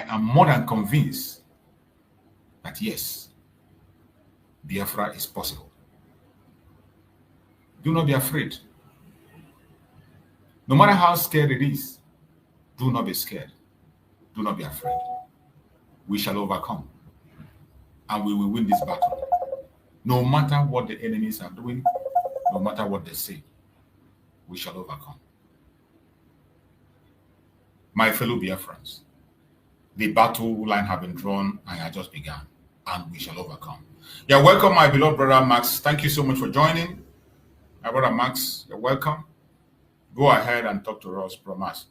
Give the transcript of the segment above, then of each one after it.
am more than convinced that yes, Biafra is possible. Do not be afraid. No matter how scared it is, do not be scared. Do not be afraid. We shall overcome. And we will win this battle. No matter what the enemies are doing, no matter what they say, we shall overcome. My fellow Biafrans, the battle line has been drawn and has just begun, and we shall overcome. Yeah, welcome, my beloved brother Max. Thank you so much for joining. My brother Max, you're welcome. Go ahead and talk to us, Promise.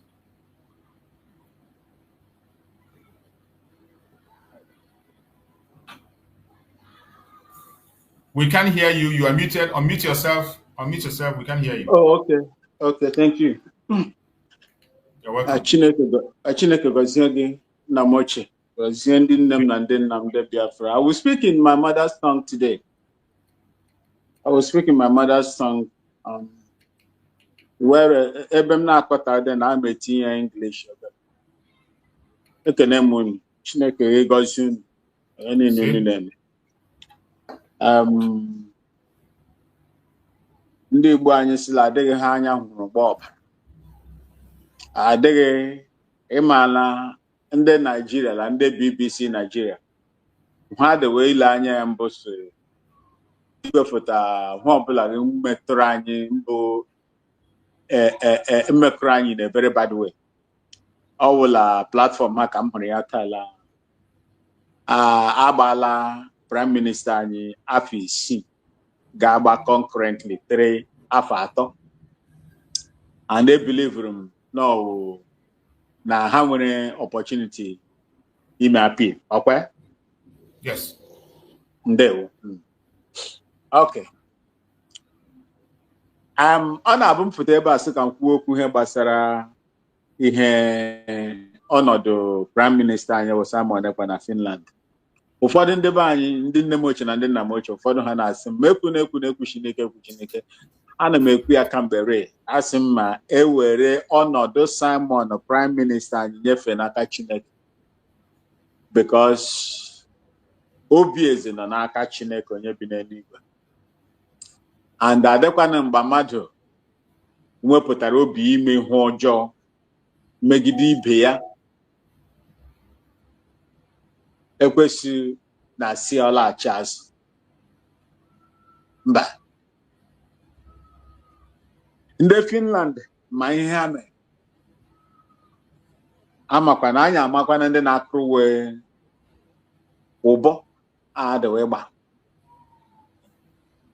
We can't hear you. You are muted. Unmute yourself. Unmute yourself. We can't hear you. Oh, okay. Okay, thank you. You're welcome. I will speak in my mother's tongue today. I will speak in my mother's tongue. Where then I'm a English. Ndị Igbo anyị sila adịghị ha anya hụrụ gba ọbara. Adịghị ịmala ndị Nigeria la ndị BBC Nigeria. Ha adịwe ile anya ya mbụ so iwepụta hụ ọbụla gị metụrụ anyị mbụ mmekọrọ anyị na very bad way. Ọ wụla platform ha ka m hụrụ ya tala. Agbala Prime Minister anyị afọ 6. Gaba concurrently 3 after atọ, and they believe them no na how many opportunity he may appeal. Okay? Yes. There. Okay. Ọna-abụ mfụta ebe a sị ka m kwuo okwu ihe gbasara ihe ọnọdụ Prime Minister anyị bụ Simon Ekpa na Finland. Ụfọdụ ndị be anyị, ndị nne m ochie na ndị nna m ochie, ụfọdụ ha na-asị m ekwu Chineke. Ana m ekwu ya kambere, asị m ma ewere ọnọdụ Simon Prime Minister anyị nyefee n'aka Chineke. Because obi eze nọ n'aka Chineke onye bi n'eluigwe. And adịkwana mgbe mmadụ nwepụtara obi ime ihe ọjọọ megide ibe ya, ekwesị na si ọlaghachi azụ. Mba. Ndị Finland ma ihe ha mere. Amakwa na anyị amakwa na ndị na-akụrụ wee ụbọ adịwe gba.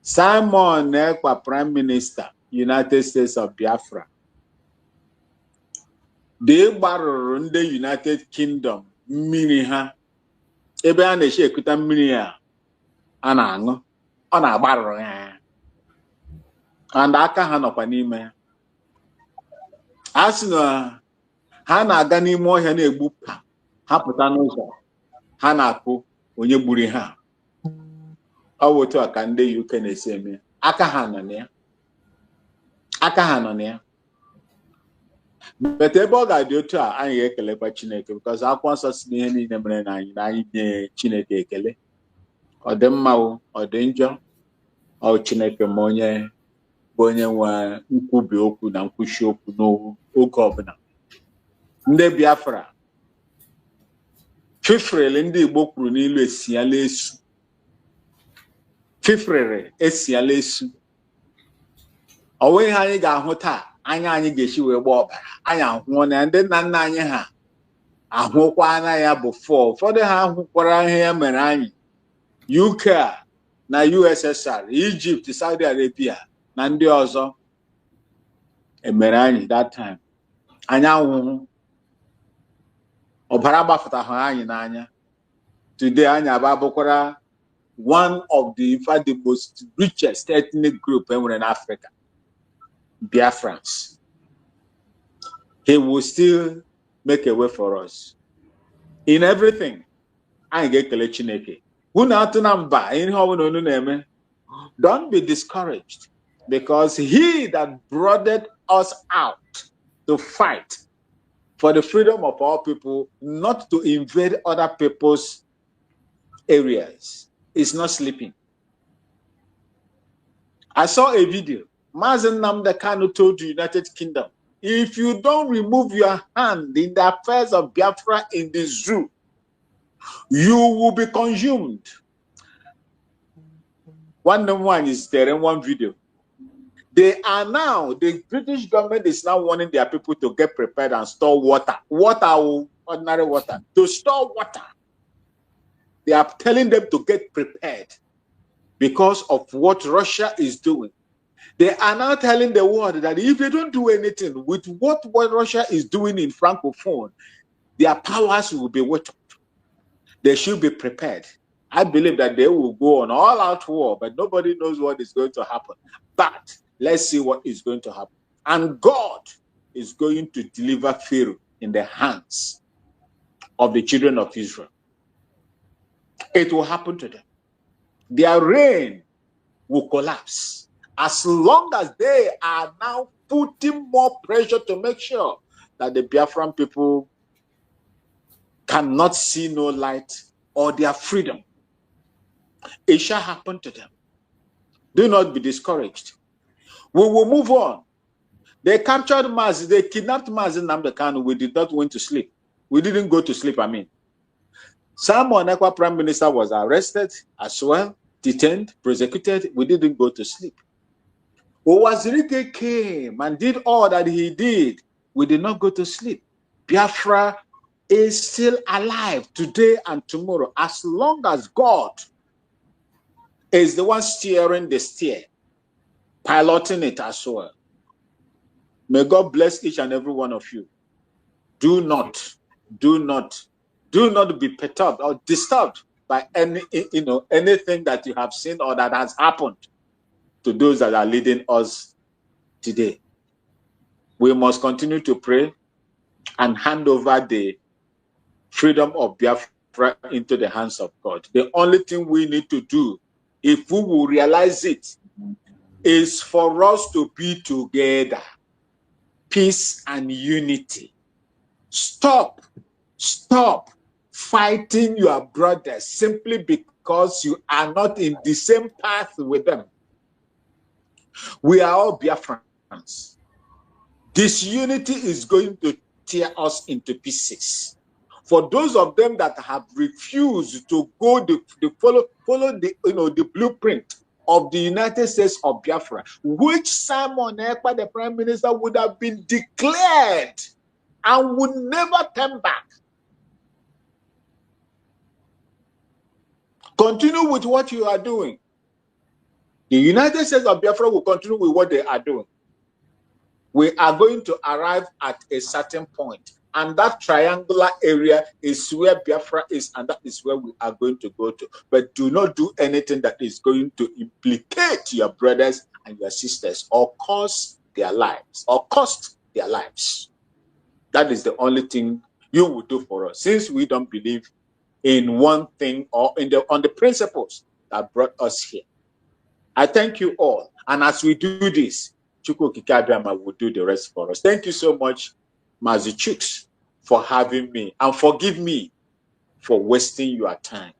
Simon Ekpa, Prime Minister, United States of Biafra. They gbarụrụ ndị United Kingdom mmiri ha. Ebe a na-eche ekuta mmiri a na-aṅụ, ọ na-agbarụrụ ya. And aka ha nọkwa n'ime ya. A sị na ha na-aga n'ime ọhịa na-egbupụ, ha pụta n'ụzọ, ha na-akụ onye gburu ha. Ọ bụ otu a ka ndị UK na-esi eme. Aka ha nọ na ya. Aka ha nọ na ya. But ebe ọ ga-adị otu a, anyị ga-ekelekwa Chineke, because akwụkwọ nsọ si n'ihe niile mere na anyị nye Chineke ekele. Ọ dị mma o, ọ dị njọ, ọ Chineke ma onye bụ onye nwe nkwubi okwu na nkwuchi okwu n'oge ọbụla. Ndị Biafra fifrele ndị Igbo kwuru n'ilu esiala esu. Fifrele esiala esu. Ọ nweghị ihe anyị ga-ahụ taa anya anyị ga-esi wee gba ọbara. Anyị ahụọ na ndị nna nna anyị ha ahụkwa anya ya bụ ụfọdụ ha ahụkwara ihe ya mere anyị. UK na USSR, Egypt, Saudi Arabia na ndị ọzọ emere anyị that time. Anyị ahụhụ ọbara gbafụtahụ anyị n'anya. Today anyị abụkwara one of the most richest ethnic group enwere in Africa. Biafrans. He will still make a way for us. In everything, I get Chineke. Don't be discouraged, because he that brought us out to fight for the freedom of our people not to invade other people's areas is not sleeping. I saw a video. Mazen Nnamdi Kanu told the United Kingdom, if you don't remove your hand in the affairs of Biafra in the zoo, you will be consumed. One is there in one video. They are now, the British government is now warning their people to get prepared and store water. Ordinary water. To store water. They are telling them to get prepared because of what Russia is doing. They are now telling the world that if they don't do anything with what Russia is doing in Francophone, their powers will be wet up. They should be prepared. I believe that they will go on all-out war, but nobody knows what is going to happen. But let's see what is going to happen. And God is going to deliver Pharaoh in the hands of the children of Israel. It will happen to them. Their reign will collapse as long as they are now putting more pressure to make sure that the Biafran people cannot see no light or their freedom. It shall happen to them. Do not be discouraged. We will move on. They captured Mazi, they kidnapped Mazi Nnamdi Kanu. We did not went to sleep. We didn't go to sleep, I mean. Simon Ekpa Prime Minister was arrested as well, detained, prosecuted. We didn't go to sleep. Owazirike came and did all that he did. We did not go to sleep. Biafra is still alive today and tomorrow as long as God is the one steering the steer, piloting it as well. May God bless each and every one of you. Do not be perturbed or disturbed by anything that you have seen or that has happened to those that are leading us today. We must continue to pray and hand over the freedom of Biafra into the hands of God. The only thing we need to do, if we will realize it, is for us to be together. Peace and unity. Stop fighting your brothers simply because you are not in the same path with them. We are all Biafrans. Disunity is going to tear us into pieces. For those of them that have refused to go follow the blueprint of the United States of Biafra, which Simon Ekpa, the Prime Minister, would have been declared and would never turn back. Continue with what you are doing. The United States of Biafra will continue with what they are doing. We are going to arrive at a certain point, and that triangular area is where Biafra is, and that is where we are going to go to. But do not do anything that is going to implicate your brothers and your sisters or cost their lives. That is the only thing you will do for us, since we don't believe in one thing or on the principles that brought us here. I thank you all, and as we do this, Chukwu Kikabiyama will do the rest for us. Thank you so much, Mazi Chooks, for having me, and forgive me for wasting your time.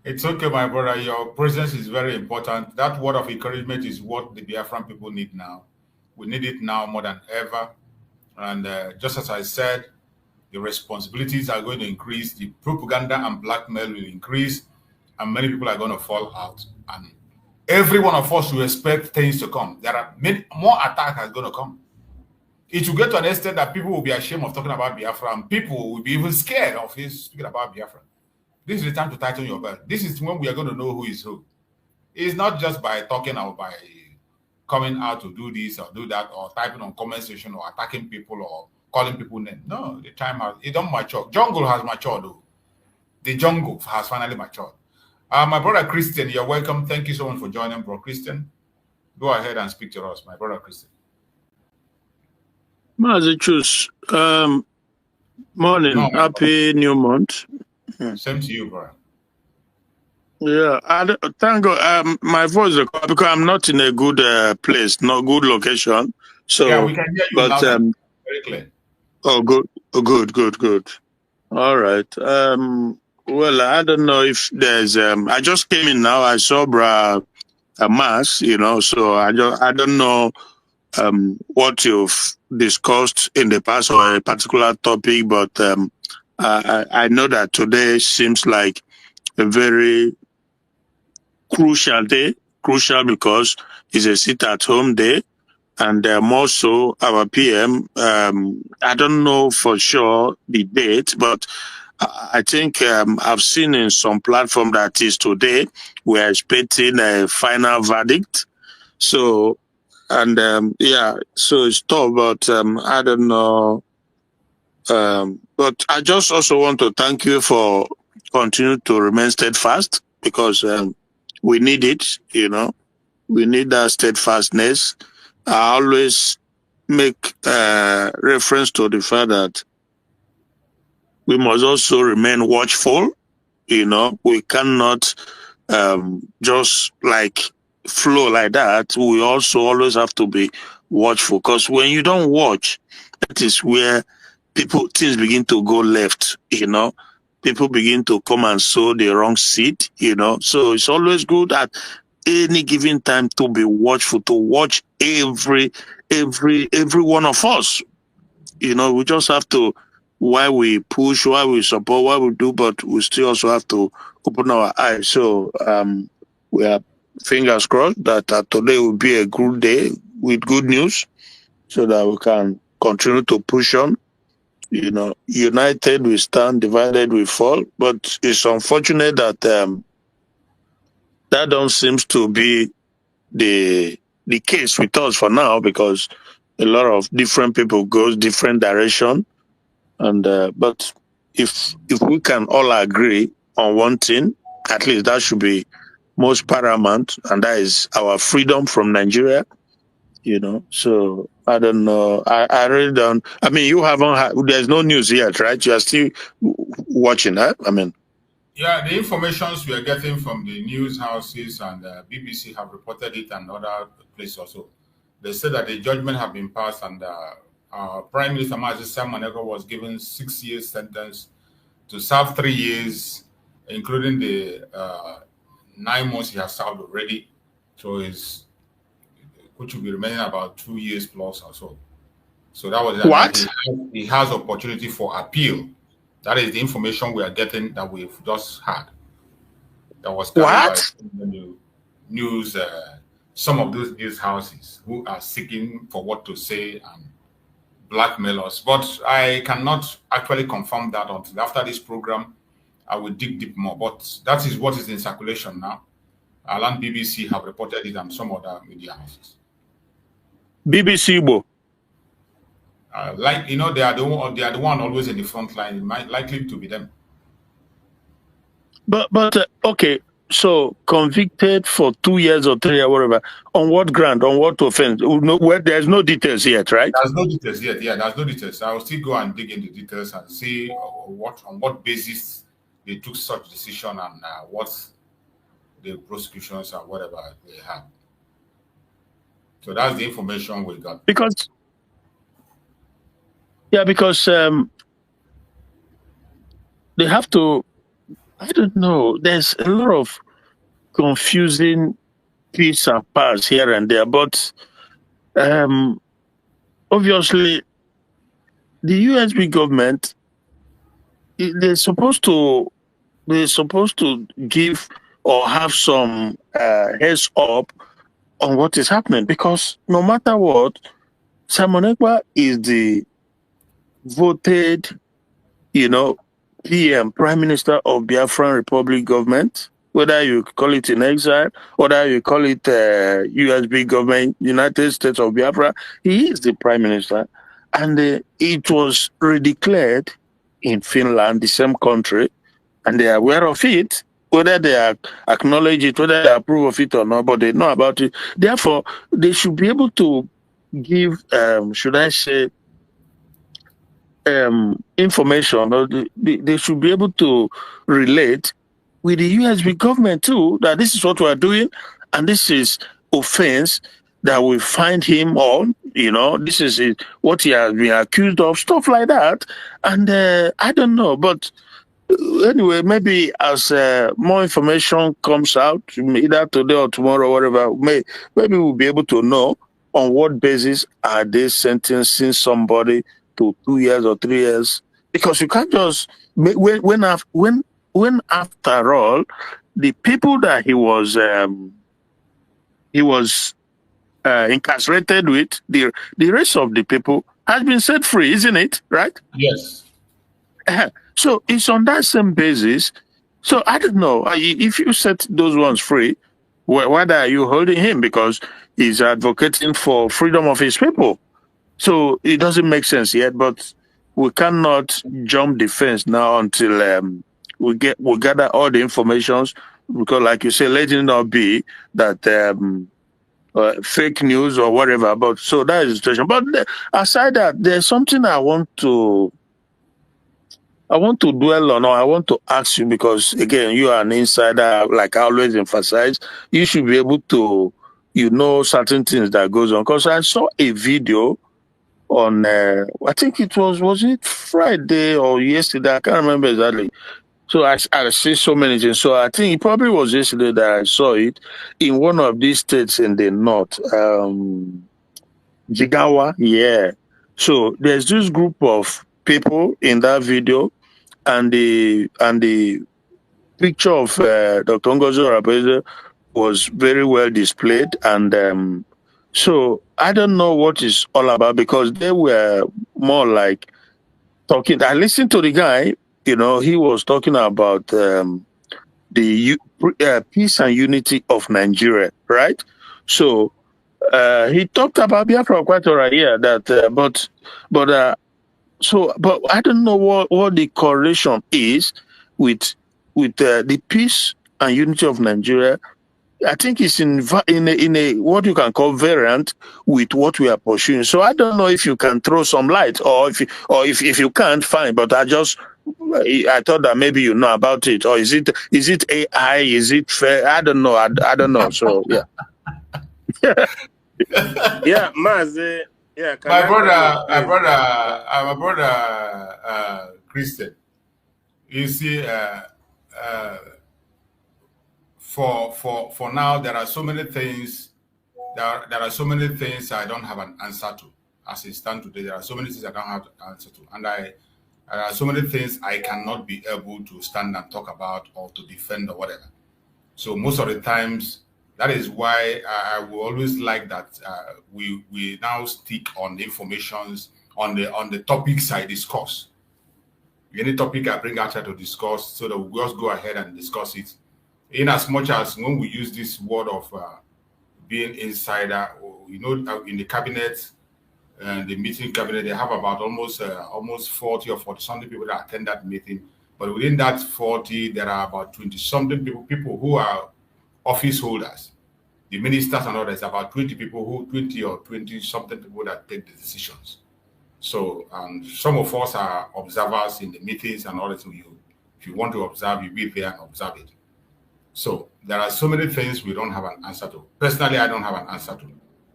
It's okay, my brother. Your presence is very important. That word of encouragement is what the Biafran people need now. We need it now more than ever. And just as I said, the responsibilities are going to increase. The propaganda and blackmail will increase, and many people are going to fall out. And every one of us will expect things to come. There are more attacks are going to come. It will get to an extent that people will be ashamed of talking about Biafra, and people will be even scared of speaking about Biafra. This is the time to tighten your belt. This is when we are going to know who is who. It's not just by talking or by coming out to do this or do that, or typing on comment section or attacking people or calling people names. No, the time it don't mature. Jungle has matured though. The jungle has finally matured. My brother Christian, you're welcome. Thank you so much for joining, bro Christian. Go ahead and speak to us, my brother Christian. Mazi Chooks, morning. No, happy new month. Same to you, bro. Yeah, thank God. My voice is because I'm not in a good place, not good location. So, yeah, we can hear you loud, very clear. Oh, good, good. All right. Well, I don't know if there's. I just came in now. I saw a mass, so I don't know what you've discussed in the past or a particular topic, but I know that today seems like a very crucial day. Crucial because it's a sit-at-home day, and more so our PM. I don't know for sure the date, but I think I've seen in some platform that is today. We're expecting a final verdict. So, and so it's tough, but I don't know. But I just also want to thank you for continue to remain steadfast because we need it. We need that steadfastness. I always make reference to the fact that we must also remain watchful. We cannot just like flow like that. We also always have to be watchful because when you don't watch, that is where things begin to go left. People begin to come and sow the wrong seed. So it's always good at any given time to be watchful, to watch every one of us. We just have to, while we push, while we support, while we do, but we still also have to open our eyes. So we are fingers crossed that today will be a good day with good news so that we can continue to push on. United we stand, divided we fall. But it's unfortunate that that don't seems to be the case with us for now, because a lot of different people goes different direction. And but if we can all agree on one thing, at least that should be most paramount, and that is our freedom from Nigeria. So I don't know. I really don't. I mean, you haven't had. There's no news yet, right? You are still watching that. I mean, Yeah, the informations we are getting from the news houses and BBC have reported it, and other places also. They said that the judgment have been passed, and Prime Minister Simon Ekpa was given 6 years sentence to serve 3 years, including the 9 months he has served already. So which will be remaining about 2 years plus or so. So that was what? He has opportunity for appeal. That is the information we are getting that we've just had. That was carried by the news. Some of those news houses who are seeking for what to say and blackmail us. But I cannot actually confirm that until after this program. I will dig deep more. But that is what is in circulation now. Alan BBC have reported it, and some other media houses. BBC Igbo. They are the one always in the front line. It might likely to be them. But okay, so convicted for 2 years or 3 years, whatever. On what ground? On what offense? There's no details yet, right? There's no details yet. Yeah, there's no details. I will still go and dig into details and see on what basis they took such decision, and what the prosecutions and whatever they had. So that's the information we got. Because they have to. I don't know. There's a lot of confusing pieces and parts here and there, but obviously the USB government, they're supposed to give or have some heads up on what is happening, because no matter what, Simon Ekpa is the voted, PM, Prime Minister of Biafran Republic government, whether you call it in exile, whether you call it USB government, United States of Biafra, he is the Prime Minister. And it was redeclared in Finland, the same country, and they are aware of it, whether they acknowledge it, whether they approve of it or not, but they know about it. Therefore, they should be able to give, should I say, information, or they should be able to relate with the USB government too, that this is what we are doing and this is offense that we find him on, this is what he has been accused of, stuff like that. And I don't know, but anyway, maybe as more information comes out, either today or tomorrow, whatever, maybe we'll be able to know on what basis are they sentencing somebody to 2 years or 3 years. Because you can't just when after all, the people that he was incarcerated with, the rest of the people has been set free, isn't it? Right? Yes. So it's on that same basis. So I don't know if you set those ones free, why are you holding him? Because he's advocating for freedom of his people. So it doesn't make sense yet. But we cannot jump the fence now until we gather all the informations. Because, like you say, let it not be that fake news or whatever. But so that is the situation. But aside that, there's something I want to dwell on, or I want to ask you, because again, you are an insider, like I always emphasize, you should be able to, certain things that goes on. Because I saw a video on, I think it was it Friday or yesterday? I can't remember exactly. So I see so many things. So I think it probably was yesterday that I saw it in one of these states in the north, Jigawa. Yeah. So there's this group of people in that video, and the picture of Dr. Ngozi Orakwe was very well displayed, and so I don't know what it's all about, because they were more like talking. I listened to the guy. He was talking about the peace and unity of Nigeria, right? So he talked about Biafra quite all right, yeah. That, but I don't know what the correlation is with the peace and unity of Nigeria. I think it's in a what you can call variant with what we are pursuing. So I don't know if you can throw some light, or if you can't, fine. But I thought that maybe you know about it, or is it AI? Is it fair? I don't know. I don't know. So yeah. Yeah, Mazi. Yeah, my brother, Christian. You see, for now, there are so many things. There are so many things I don't have an answer to. As it stands today, there are so many things I don't have an answer to, and there are so many things I cannot be able to stand and talk about or to defend or whatever. So most of the times, that is why I will always like that we now stick on the informations on the topics I discuss. Any topic I bring out here to discuss, so that we'll just go ahead and discuss it. In as much as when we use this word of being insider, in the cabinet and the meeting cabinet, they have about almost 40 or 40 something people that attend that meeting. But within that 40, there are about 20 something people who are office holders. The ministers and others, about 20 or 20 something people that take the decisions. So some of us are observers in the meetings and all that. So if you want to observe, you be there and observe it. So there are so many things we don't have an answer to. Personally, I don't have an answer to.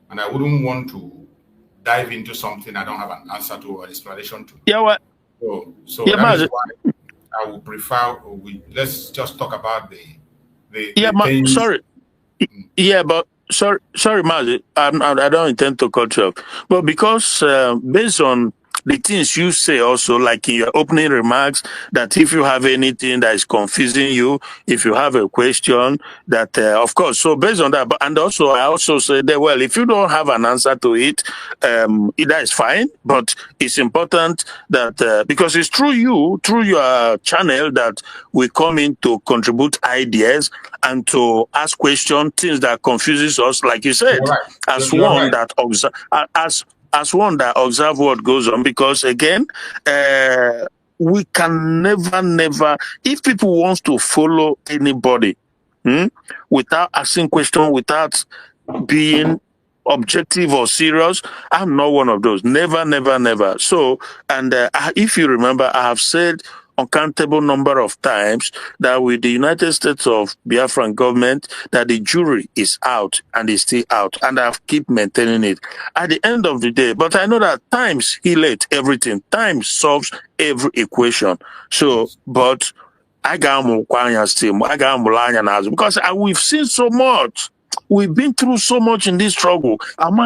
And I wouldn't want to dive into something I don't have an answer to or explanation to. Yeah, what? So yeah, that is why I would prefer let's just talk about the things. Sorry. Yeah, but sorry, Mazi. I don't intend to cut you off. But because based on the things you say also, like in your opening remarks, that if you have anything that is confusing you, if you have a question, that of course, so based on that, and also I also say that, well, if you don't have an answer to it, that is fine, but it's important that, because it's through your channel that we come in to contribute ideas and to ask questions, things that confuses us, like you said, as one that observe what goes on, because again, we can never, if people wants to follow anybody without asking questions, without being objective or serious, I'm not one of those. Never. So, and if you remember, I have said uncountable number of times that with the United States of Biafran government, that the jury is out and is still out, and I've keep maintaining it. At the end of the day, but I know that times healeth everything. Time solves every equation. So, but I got because we've seen so much. We've been through so much in this struggle. Clear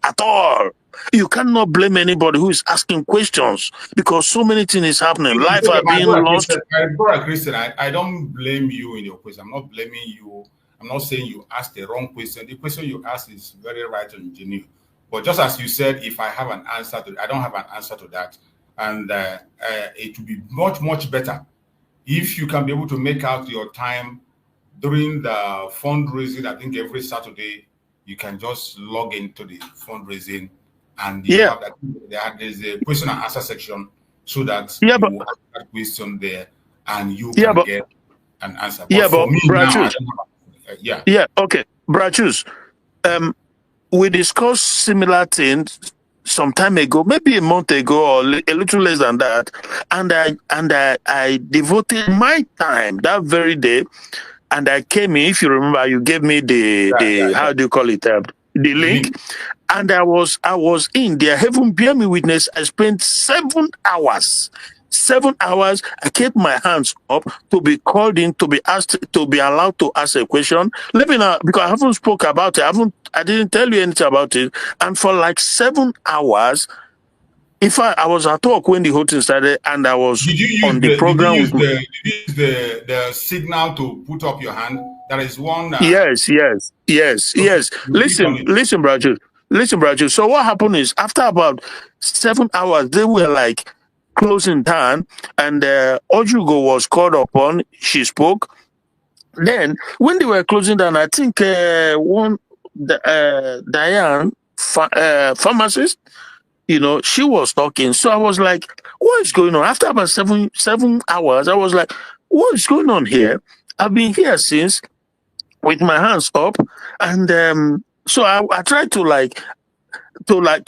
at all. You cannot blame anybody who is asking questions because so many things is happening. Life are being lost. Brother Christian, I don't blame you in your question. I'm not blaming you. I'm not saying you asked the wrong question. The question you asked is very right and genuine. But just as you said, if I have an answer to, I don't have an answer to that, and it would be much, much better if you can be able to make out your time during the fundraising. I think every Saturday you can just log into the fundraising, and you have that, there's a question and answer section, so that you will ask that question there and you can get an answer. But for me now, okay, Brachus, we discussed similar things some time ago, maybe a month ago or a little less than that, and I devoted my time that very day, and I came in. If you remember, you gave me the how do you call it, the link, and I was in there. Heaven bear me witness. I spent 7 hours. 7 hours. I kept my hands up to be called in, to be asked, to be allowed to ask a question. Let me know, because I haven't spoke about it. I didn't tell you anything about it. And for like 7 hours, in fact, I was at work when the whole thing started, and I was on the program. Did you use the signal to put up your hand? There is one. Yes. Listen, Braju. So what happened is, after about 7 hours, they were like closing down, and Ojugo was called upon. She spoke. Then, when they were closing down, I think Diane, pharmacist, she was talking. So I was like, what is going on? After about seven hours, I was like, what is going on here? I've been here since with my hands up. And so I tried to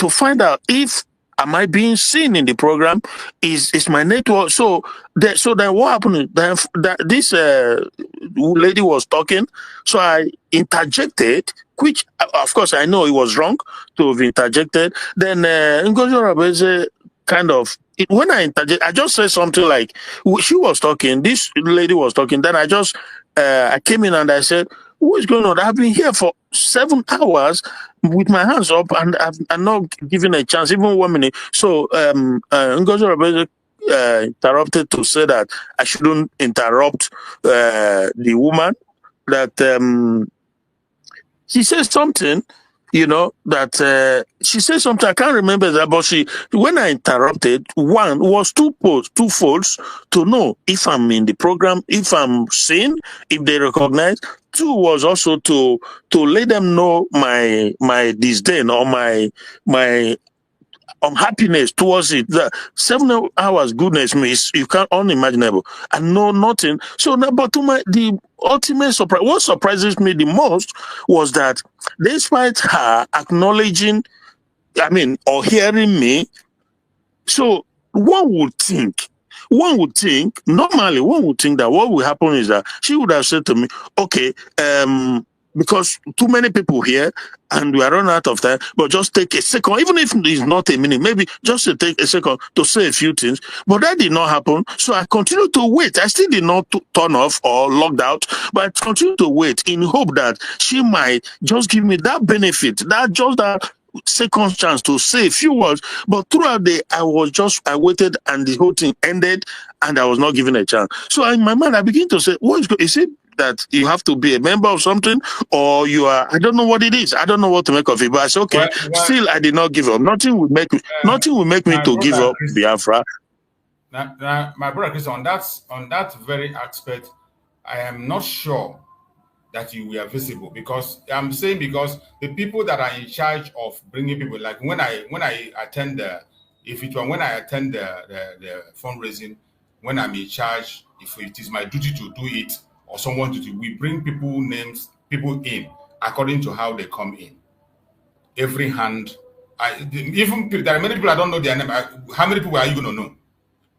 find out if am I being seen in the program? Is my network so then what happened? That this lady was talking, so I interjected, which of course I know it was wrong to have interjected. Then Ngozi Rabeze kind of when I interject, I just said something like she was talking, this lady was talking. Then I came in and I said, what is going on? I've been here for 7 hours with my hands up, and I'm not given a chance, even 1 minute. So Ngozi Rabeze interrupted to say that I shouldn't interrupt the woman. That she said something, that she said something. I can't remember that, but when I interrupted, one was two folds to know if I'm in the program, if I'm seen, if they recognize. Two was also to let them know my disdain or my unhappiness towards it. The 7 hours goodness means you can't unimaginable. I know nothing. So now, but the ultimate surprise, what surprises me the most was that despite her acknowledging, or hearing me, so one would think normally that what will happen is that she would have said to me, okay, because too many people here and we are running out of time, but just take a second, even if it's not a minute, maybe just to take a second to say a few things. But that did not happen. So I continued to wait. I still did not turn off or logged out, but I continued to wait in hope that she might just give me that benefit, that second chance to say a few words. But throughout the day, I waited, and the whole thing ended, and I was not given a chance. So in my mind, I begin to say, is it that you have to be a member of something, or you are? I don't know what it is. I don't know what to make of it. But I said, okay, still I did not give up. Nothing will make me to give up Biafra. Now, my brother Chris, on that very aspect, I am not sure that you were visible, because I'm saying, because the people that are in charge of bringing people, like when I attend the fundraising, when I'm in charge, if it is my duty to do it or someone to do, we bring people in according to how they come in. Every hand Even there are many people I don't know their name. How many people are you going to know?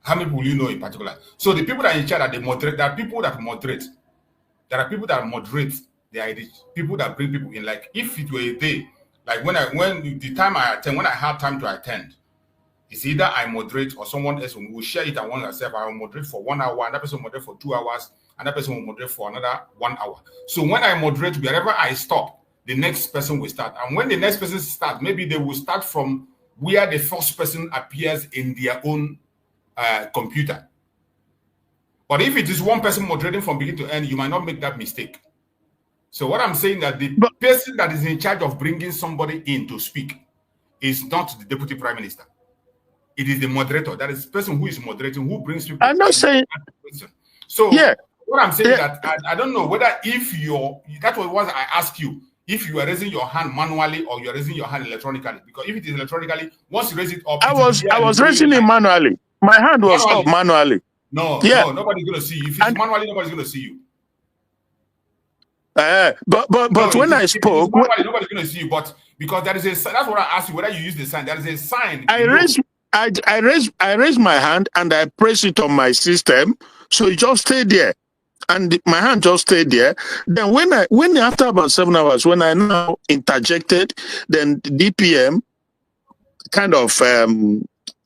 How many people you know in particular? So the people that are in charge, they moderate. There are people that moderate. There are people that moderate the ID. People that bring people in. Like if it were a day, like when the time I attend, when I have time to attend, it's either I moderate or someone else will share it among ourselves. I will moderate for 1 hour, another person will moderate for 2 hours, another person will moderate for another 1 hour. So when I moderate, wherever I stop, the next person will start. And when the next person starts, maybe they will start from where the first person appears in their own computer. But if it is one person moderating from beginning to end, you might not make that mistake. So what I'm saying that the person that is in charge of bringing somebody in to speak is not the deputy prime minister. It is the moderator. That is the person who is moderating, who brings people. I'm not saying. So yeah. What I'm saying that I don't know whether if that was what I asked you, if you are raising your hand manually or you're raising your hand electronically. Because if it is electronically, once you raise it up, I was raising it manually. My hand was up manually. No, nobody's gonna see you. If it's manually, nobody's gonna see you. But when I spoke, manually, nobody's gonna see you. But because there is a, that's what I asked you, whether you use the sign. There is a sign. I raised my hand and I pressed it on my system, so it just stayed there, and my hand just stayed there. Then when after about 7 hours, when I now interjected, then DPM kind of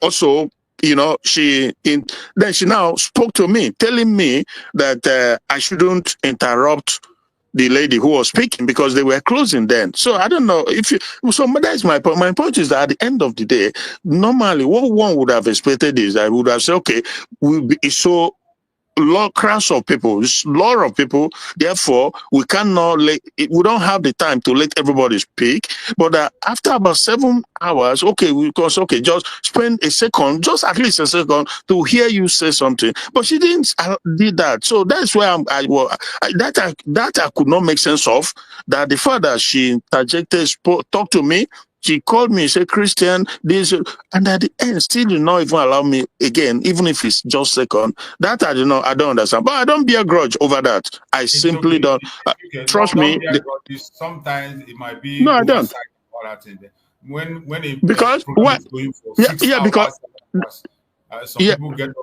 also. She now spoke to me, telling me that I shouldn't interrupt the lady who was speaking because they were closing then. So I don't know if you. So that's my point. My point is that at the end of the day, normally what one would have expected is that I would have said, okay, so crowds of people, a lot of people. Therefore, we cannot we don't have the time to let everybody speak. But after about 7 hours, just spend a second, just at least a second, to hear you say something. But she didn't did that. So that's where I could not make sense of. That the fact that she interjected, talked to me. She called me, said, Christian, this, and at the end, still did not even allow me again, even if it's just second. That I don't understand. But I don't bear grudge over that. I simply don't. Trust me. Sometimes it might be. No, I don't. When because what? Going for 6 hours, because some people get it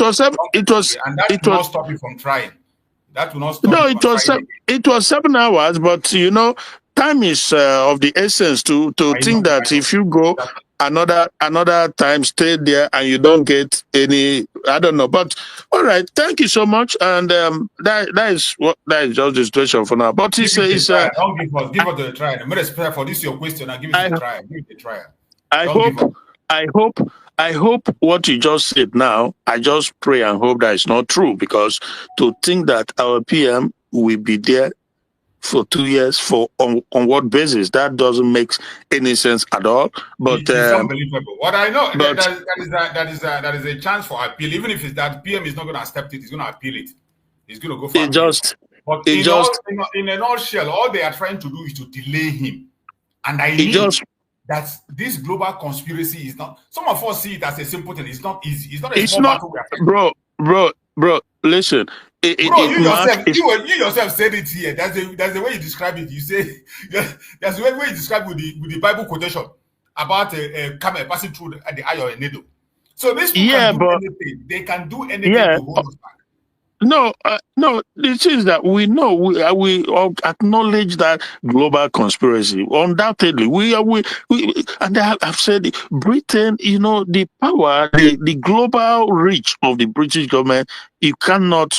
was and that will not stop you from trying. That will not stop. No, it was 7 hours, but time is of the essence to think that if you go another time, stay there and you don't get any, I don't know. But all right, thank you so much. And that is just the situation for now. But it's don't give us a try. I'm going to for this your question and give it a try. Give it a try. I hope what you just said now, I just pray and hope that it's not true, because to think that our PM will be there for 2 years on what basis? That doesn't make any sense at all. But it's unbelievable. What I know, that is a chance for appeal. Even if it's that PM is not going to accept it, he's going to appeal it. He's going to go for it. In a nutshell, all they are trying to do is to delay him. And I mean that this global conspiracy is not. Some of us see it as a simple thing. It's not easy. It's not a small battle we are fighting. Bro. Listen. You yourself said it here. That's the way you describe it. You say that's the way you describe with the Bible quotation about a camel passing through the eye of a needle. So these people can do anything. They can do anything to hold us back. No. This is that we know. We all acknowledge that global conspiracy. Undoubtedly, we and I've said Britain. The power, the global reach of the British government. You cannot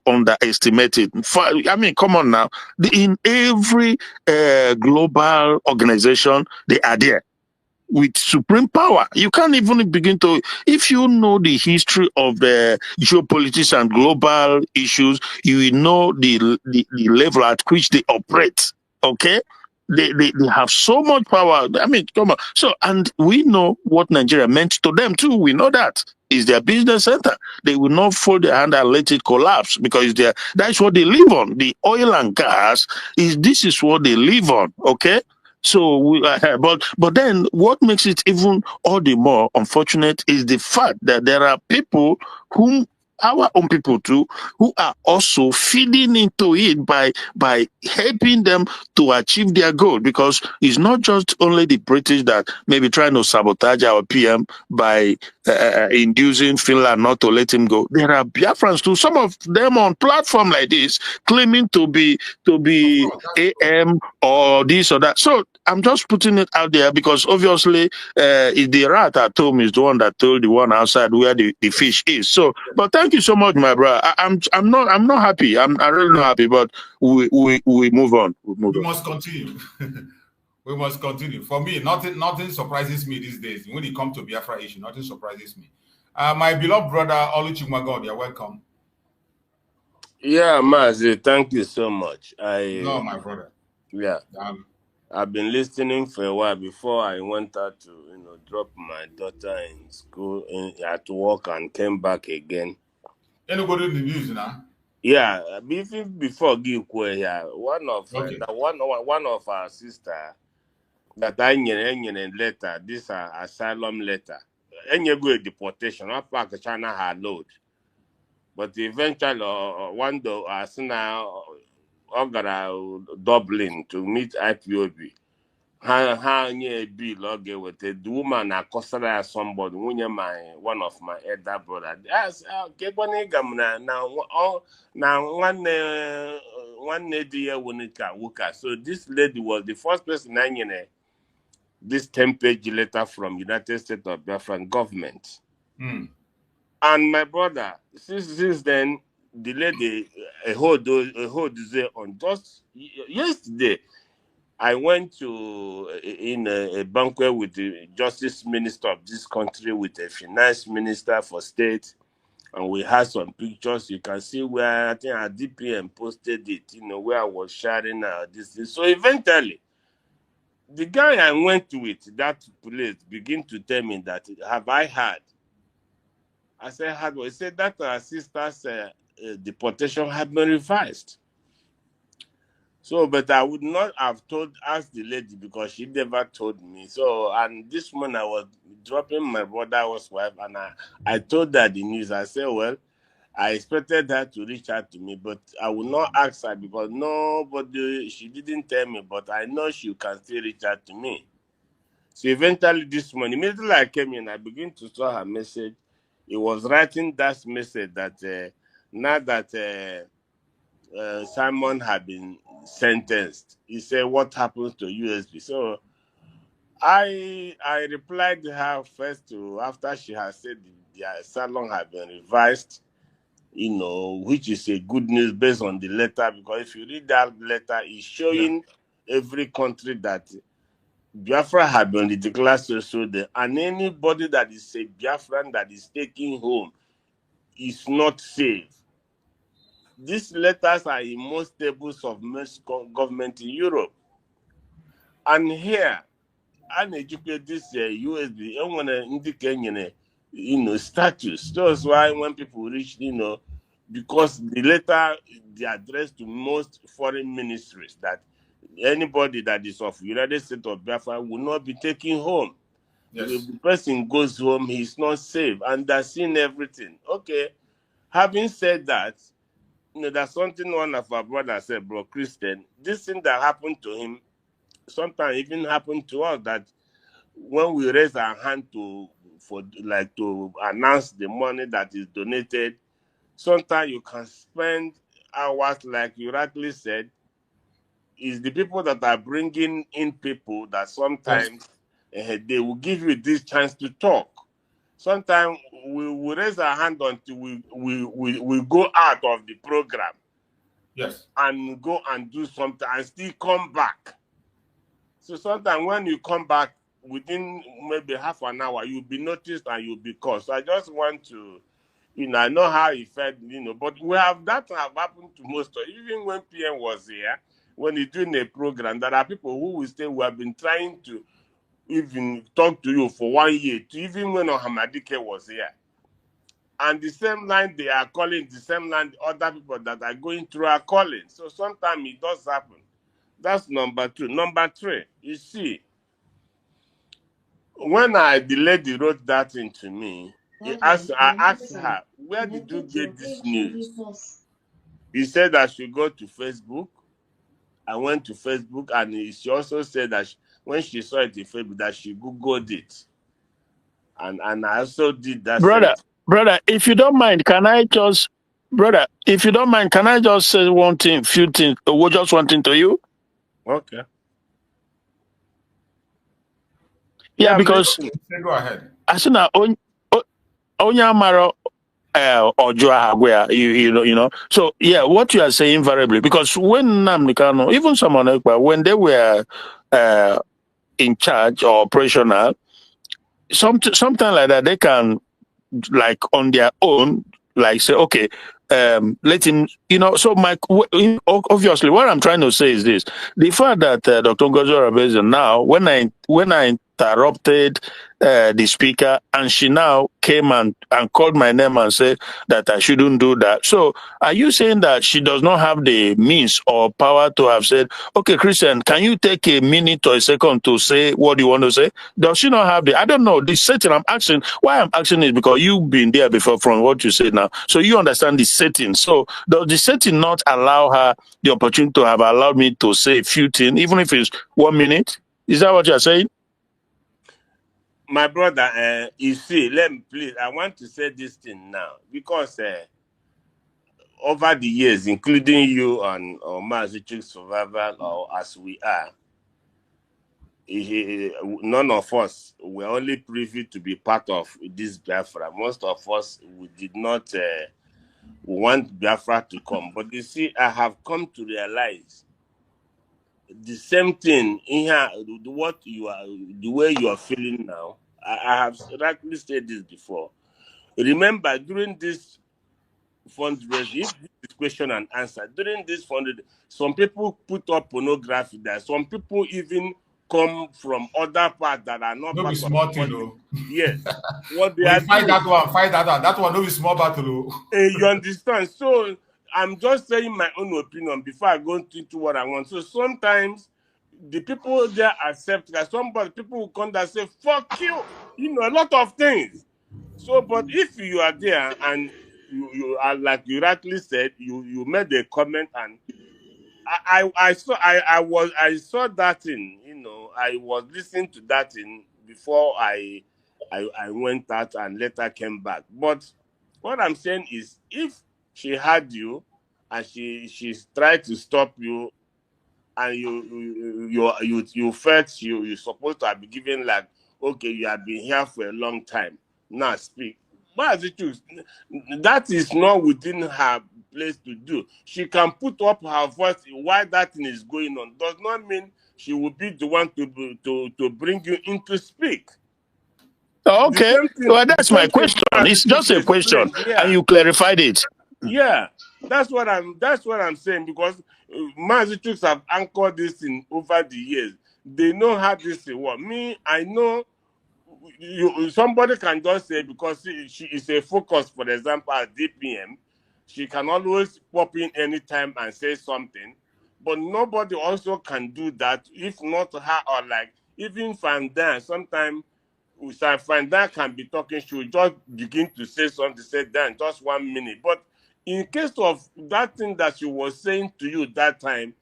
underestimate it. I mean, come on now. In every global organization, they are there with supreme power. You can't even begin to, if you know the history of the geopolitics and global issues, you will know the level at which they operate. Okay? They have so much power. I mean, come on. So, and we know what Nigeria meant to them too. We know that. It's their business center. They will not fold their hand and let it collapse, because that's what they live on. The oil and gas this is what they live on. Okay? So, but then what makes it even all the more unfortunate is the fact that there are people whom our own people too, who are also feeding into it by helping them to achieve their goal. Because it's not just only the British that may be trying to sabotage our PM by inducing Finland not to let him go. There are Biafrans too. Some of them on platform like this claiming to be AM or this or that. So I'm just putting it out there because obviously the rat at home is the one that told the one outside where the fish is. So, but thank you so much, my brother. I'm not happy. I'm really not happy. But we move on. We must continue. We must continue. For me, nothing surprises me these days. When it comes to Biafra issue, nothing surprises me. My beloved brother Oluchimagod, you're welcome. Yeah, Mazi, thank you so much. No, my brother. Yeah. I've been listening for a while before I went out to drop my daughter in school at work and came back again. Anybody in the news now? Yeah, before Gikwe here, one of our sister that I knew letter, this asylum letter, any good deportation, I pack China her load. But eventually, one day, as now, I got Dublin to meet IPOB. How near bill okay with the woman accosted as somebody, one of my elder brother. That's okay. Now one lady when it can work. So this lady was the first person I knew this 10-page letter from United States of Biafran government. And my brother, since then, the lady a whole day on just yesterday. I went to in a banquet with the justice minister of this country, with a finance minister for state, and we had some pictures. You can see where I think our DPM posted it, where I was sharing this thing. So eventually, the guy I went with, that place, begin to tell me that, have I heard? I said, had we? He said that our sister's deportation had been revised. So, but I would not have asked the lady because she never told me. So, and this morning I was dropping my brother's wife and I told her the news. I said, well, I expected her to reach out to me, but I will not ask her because she didn't tell me, but I know she can still reach out to me. So eventually this morning, immediately I came in, I began to saw her message. It was writing that message that now that Simon had been sentenced, he said, what happens to USB? So I replied to her first after she had said the asylum had been revised, which is a good news based on the letter, because if you read that letter, it's showing every country that Biafra had been declared so there, and anybody that is a Biafran that is taking home is not safe. These letters are in most tables of most government in Europe. And here, I educate this USB, I want to indicate, status. That's why when people reach, because the letter, they addressed to most foreign ministries that anybody that is of United States of Biafra will not be taken home. Yes. If the person goes home, he's not safe, and they're seeing everything. Okay, having said that, there's something one of our brothers said, bro, Christian, this thing that happened to him, sometimes even happened to us, that when we raise our hand to announce the money that is donated, sometimes you can spend hours, like you rightly said, is the people that are bringing in people that sometimes they will give you this chance to talk. Sometimes we raise our hand until we go out of the program. Yes. And go and do something and still come back. So sometimes when you come back, within maybe half an hour, you'll be noticed and you'll be caught. So I just want to, I know how he felt, but that have happened to most of, even when PM was here, when he's doing a program, there are people who will say, we have been trying to even talk to you for 1 year, to even when Ohamadike was here. And the same line they are calling, the same line other people that are going through are calling. So sometimes it does happen. That's number 2. Number 3, you see, when the lady wrote that into me, I asked her, where did you get this news? He said that she go to Facebook. I went to Facebook, and she also said that when she saw it in Facebook, that she Googled it. And I also did that. Brother, if you don't mind, can I just say one thing, few things, just one thing to you? Okay. Yeah, because go ahead. As soon as Onyamaro or Joa, you know. So yeah, what you are saying invariably, because when Namnikano, even someone Ekpa, when they were in charge or operational, something like that, they can, like on their own, like say, okay, let him, you know. So obviously, what I'm trying to say is this: the fact that Dr. Ngozi Rabeze now, when I interrupted the speaker, and she now came and called my name and said that I shouldn't do that. So are you saying that she does not have the means or power to have said, okay, Christian, can you take a minute or a second to say what you want to say? Does she not have I don't know, the setting I'm asking. Why I'm asking is because you've been there before from what you say now. So you understand the setting. So does the setting not allow her the opportunity to have allowed me to say a few things, even if it's 1 minute? Is that what you're saying? My brother, you see, let me please, I want to say this thing now, because over the years, including you and Mazichuk Survival, or as we are, none of us were only privy to be part of this Biafra. Most of us, we did not want Biafra to come. But you see, I have come to realize the same thing in here, the way you are feeling now. I have rightly said this before. Remember, during this fundraising, if this is question and answer, during this fundraising, some people put up pornography there. Some people even come from other parts that are not part of it. Yes. What they are fight doing. Fight that one, no be small battle. You understand? So I'm just saying my own opinion before I go into what I want. So sometimes the people there accept that. People will come and say, fuck you. You know, a lot of things. So, but if you are there and you are, like you rightly said, you made a comment, and I saw that thing, you know, I was listening to that thing before I went out and later came back. But what I'm saying is, if she had you and she's tried to stop you, and you felt you're supposed to have been given, like, okay, you have been here for a long time, now speak. What does it choose? That is not within her place to do. She can put up her voice while that thing is going on. Does not mean she will be the one to bring you in to speak. Okay, well, that's my question. It's just a question, and you clarified it. Yeah, that's what I'm saying, because Mazichus have anchored this thing over the years. They know how this thing works. Me, I know. Somebody can just say, because she is a focus, for example, at DPM, she can always pop in anytime and say something, but nobody also can do that if not her, or like even Fandan. Sometimes Fandan can be talking, she will just begin to say something, say that just 1 minute. But in case of that thing that she was saying to you that time,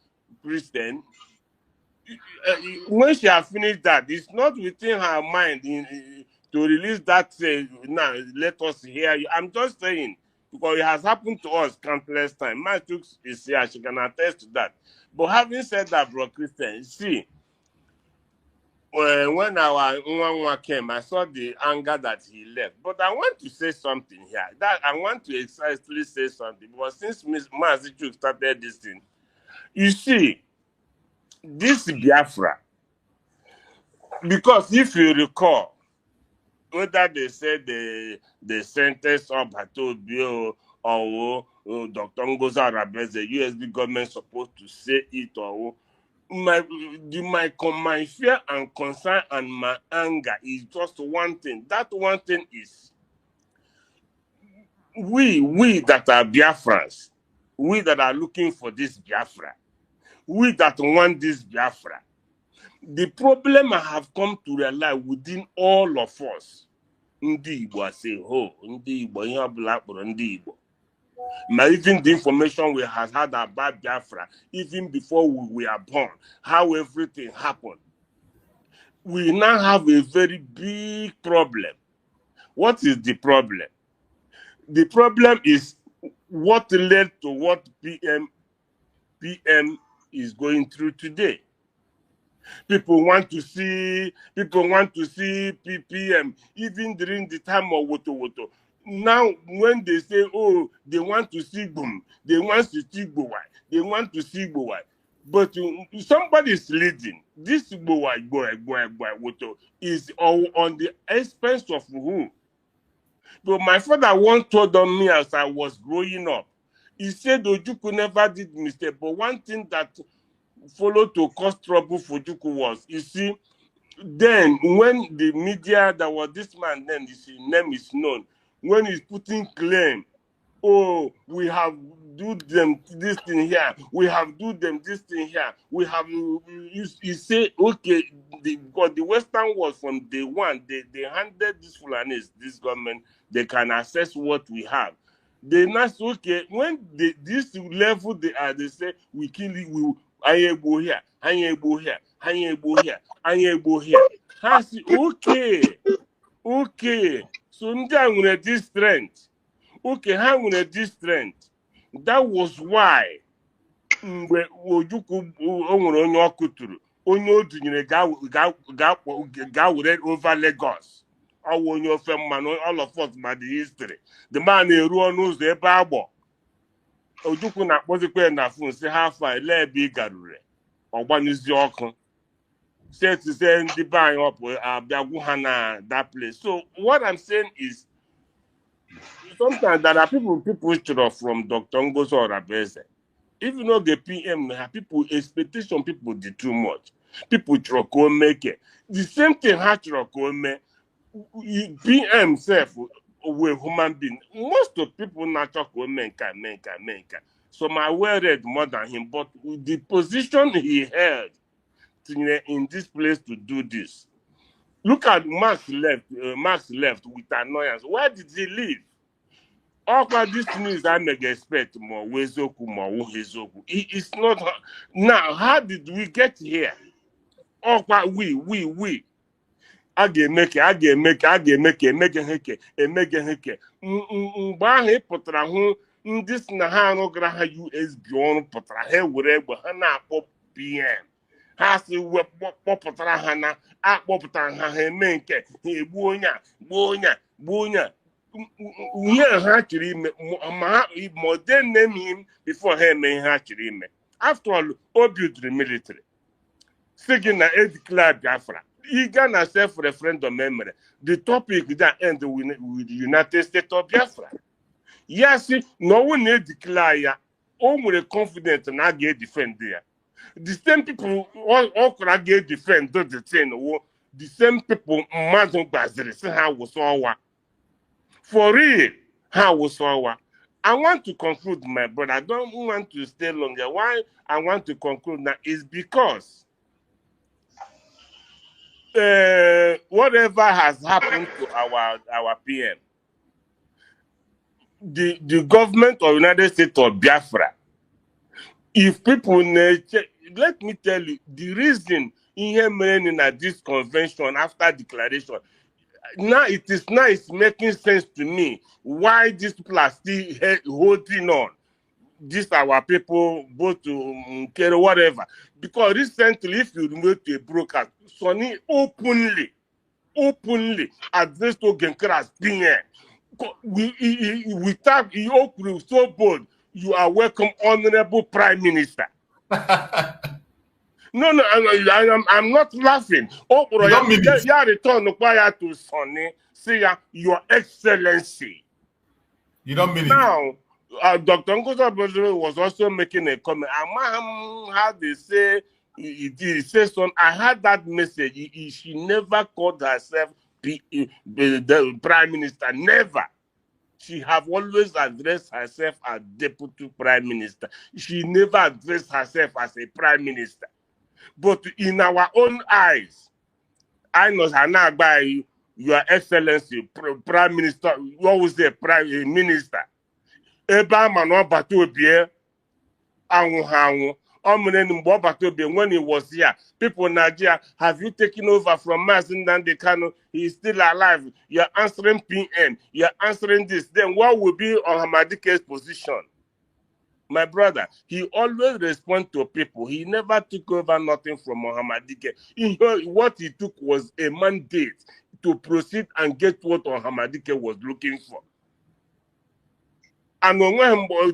Christian, when she has finished that, it's not within her mind to release that, say, now let us hear you. I'm just saying, because it has happened to us countless times. My Chooks is here, she can attest to that. But having said that, bro, Christian, see, when our Nwanwa came, I saw the anger that he left. But I want to say something here. That I want to exactly say something, because since Mazi Chooks started this thing, you see, this Biafra, because if you recall, whether they said the sentence of Batobio or Dr. Ngozi Rabeze, the USB government supposed to say it, or my fear and concern and my anger is just one thing. That one thing is we that are Biafrans, we that are looking for this Biafra, we that want this Biafra. The problem I have come to realize within all of us, Ndi Igbo as a whole, Ndi Igbo, ihe ọbụla kpọrọ Ndi Igbo. Even the information we had about Biafra, even before we were born, how everything happened. We now have a very big problem. What is the problem? The problem is what led to what PM is going through today. People want to see PM even during the time of Woto. Now, when they say, oh, they want to see boom, they want to see Bowai, they want to see Bowai. But somebody is leading. This Bowai Woto is on the expense of who? But my father once told on me as I was growing up, he said Ojukwu never did mistake, but one thing that followed to cause trouble for Ojukwu was, you see, then when the media, that was this man then, his name is known, when he's putting claim, oh, we have do them this thing here, we have do them this thing here, we have, you say, okay, because the Western was from day one, they handed these Fulanis, this government, they can assess what we have. They not okay, when this level they are, they say, we kill it, we go here, go here, go here, go here. I say, okay. So I'm going to this strength. Okay, how will this strength? That was why Ojukwu onye okuturu onye odunyere ga over Lagos. Onye ofe mmanụ, all of us by the history. The man eru ọnụ ụzọ ebe agbọ. Ojukwu na-akpọzikwa na phone say how far ele ebe ị garure. Ọgbanyụzi ọkụ. Say to say ndị be anyị ọpụ abịagwu ha na that place. So what I'm saying is, sometimes there are people from Dr. Ngozi Orabeze. Even though the PM people expectation people did too much. People try make it. The same thing has to PM self with human being. Most of people not talk make. Some are well read more than him, but with the position he held in this place to do this. Look at Max left with annoyance. Why did he leave? All this news I may expect more Wezoku, more Uhezoku. It's not now. How did we get here? All we. I get make. Mbahe potra hu this na ha no gra ha USB on potra he were ha na akpọ PM. Ha si we potra ha na akpọpụta ha eme nke ha egbu onya. Yeah, actually, more than name him before him actually. After all, obvious the military. Second, I declared Biafra. Eager na self-referendum memory. The topic that ends with the United States of Biafra. Yes, no one declare. All with confidence and I get defend there. The same people all could get defend the same. The same people, Mazon Bazir, say how was all. For real, how was our? I want to conclude, my brother. I don't want to stay longer. Why I want to conclude now is because whatever has happened to our PM, the government of the United States of Biafra, if people let me tell you the reason in this convention after declaration. Now it's making sense to me why these people are still holding on. These our people, both to care whatever. Because recently, if you remove a broadcast, Sonny openly addressed to Genkera as PM. We tag you so bold. You are welcome, Honorable Prime Minister. No, I'm not laughing. Oh, bro, you return to Sonny, say Your Excellency. You don't mean now, Dr. Ngozi was also making a comment. How they say he says something. I had that message. She never called herself the Prime Minister. Never. She have always addressed herself as Deputy Prime Minister. She never addressed herself as a Prime Minister. But in our own eyes, I know Your Excellency, Prime Minister, what was the Prime Minister? Eba mano batobie anwu when he was here, people in Nigeria, have you taken over from Mazen Nnamdi Kanu? He's still alive. You're answering PM. You're answering this. Then what will be on Hamadike's position? My brother, he always responds to people. He never took over nothing from Muhammadike. What he took was a mandate to proceed and get what Muhammadike was looking for. And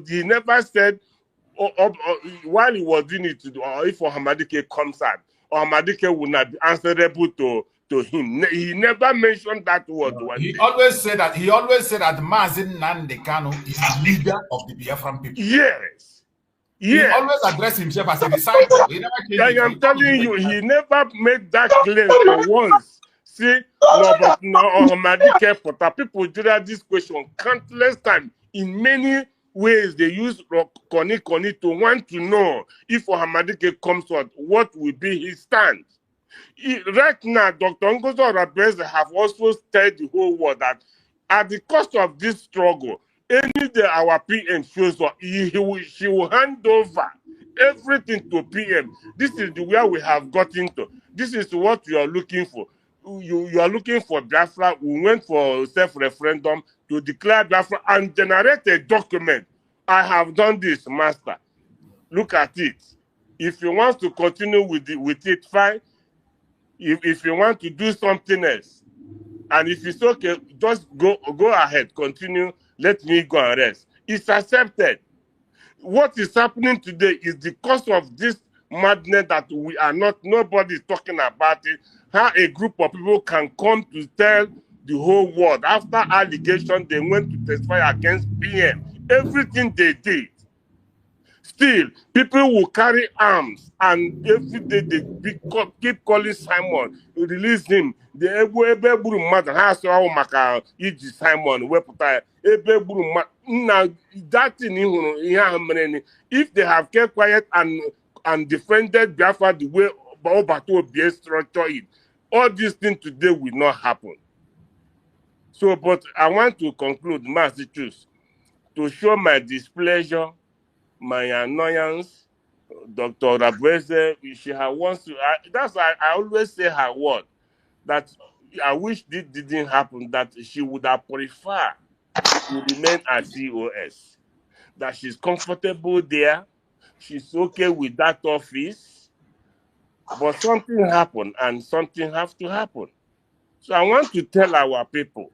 he never said, while he was doing it, if Muhammadike comes out, Muhammadike will not be answerable to him. He never mentioned that word. He always said that Mazen Nnamdi Kanu is the leader of the Biafran people. Yes. He always addressed himself as a disciple. He never I am telling you, he never made that claim for once. See, but Muhammadike, people do this question countless times. In many ways, they use Koni to want to know if Muhammadike comes out, what will be his stand. Right now, Dr. Ngozo Rabeze have also told the whole world that at the cost of this struggle, any day our PM shows up, she will hand over everything to PM. This is the way we have gotten to. This is what you are looking for. You are looking for Biafra. We went for self-referendum to declare Biafra and generate a document. I have done this, master. Look at it. If you want to continue with it, fine. If you want to do something else, and if it's okay, just go ahead, continue, let me go and rest. It's accepted. What is happening today is the cause of this madness that we are not, nobody is talking about it, how a group of people can come to tell the whole world, after allegation, they went to testify against PM, everything they did. Still, people will carry arms, and every day they keep calling Simon, release him. The ebe buru mmadụ ha sị ọwụ maka iji Simon wepụta ebe buru mmadụ. Now that thing ihe ahụ mere, if they have kept quiet and defended Biafra the way Obato Obie structure it, all these things today will not happen. So, but I want to conclude, Master Choose, to show my displeasure, my annoyance. Dr. Rabeze, she wants to. That's why I always say her word. That I wish this didn't happen. That she would have preferred to remain at COS. That she's comfortable there. She's okay with that office. But something happened, and something has to happen. So I want to tell our people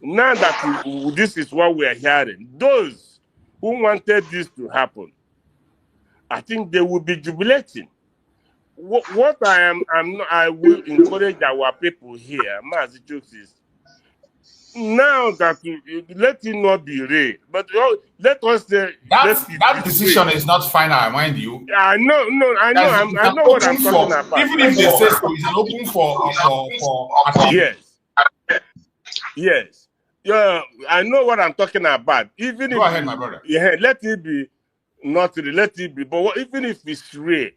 now that this is what we are hearing. Those who wanted this to happen, I think they will be jubilating. What I will encourage our people here, Master Jokes, is now that let it not be rare, but let us say that decision is not final, mind you. I know. I know what I'm talking about. Even if they say so, it's an open for Yes. Yeah, I know what I'm talking about. Even Go ahead, my brother. Yeah, let it be, not really, let it be. But even if it's rare,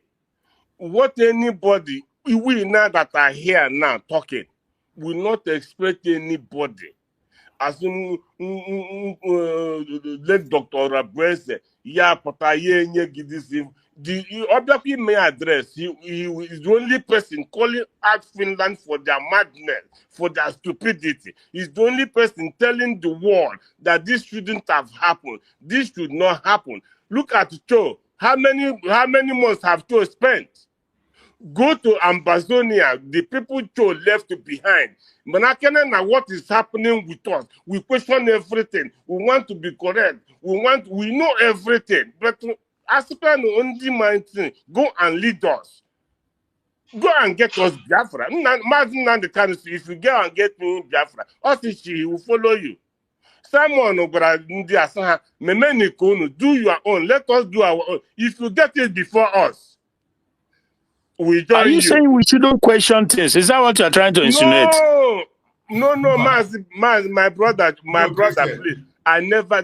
what anybody, we now that are here now talking, will not expect anybody. As in, let Dr. Rabeze, the objective may address, he is the only person calling out Finland for their madness, for their stupidity. He's the only person telling the world that this shouldn't have happened. This should not happen. Look at Cho. How many months have Cho spent? Go to Ambazonia, the people Cho left behind. Now what is happening with us? We question everything. We want to be correct. We know everything. But Aspiran only mind thing, go and lead us. Go and get us Biafra. Imagine now the kind of, if you go and get me Biafra, he will follow you. Simon do your own. Let us do our own. If you get it before us, we join you. Are you saying we shouldn't question things? Is that what you're trying to insinuate? No, my brother, please. I never,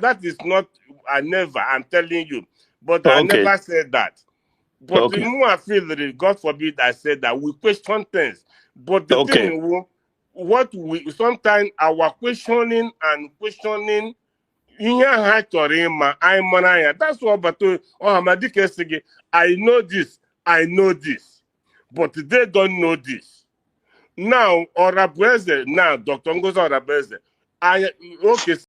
I'm telling you. But I never said that. But the more I feel that, God forbid I said that, we question things. But the thing, what we sometimes our questioning and questioning that's what but I know this, but they don't know this. Now, Orabweze, now Dr. Ngozi Orabweze, okay.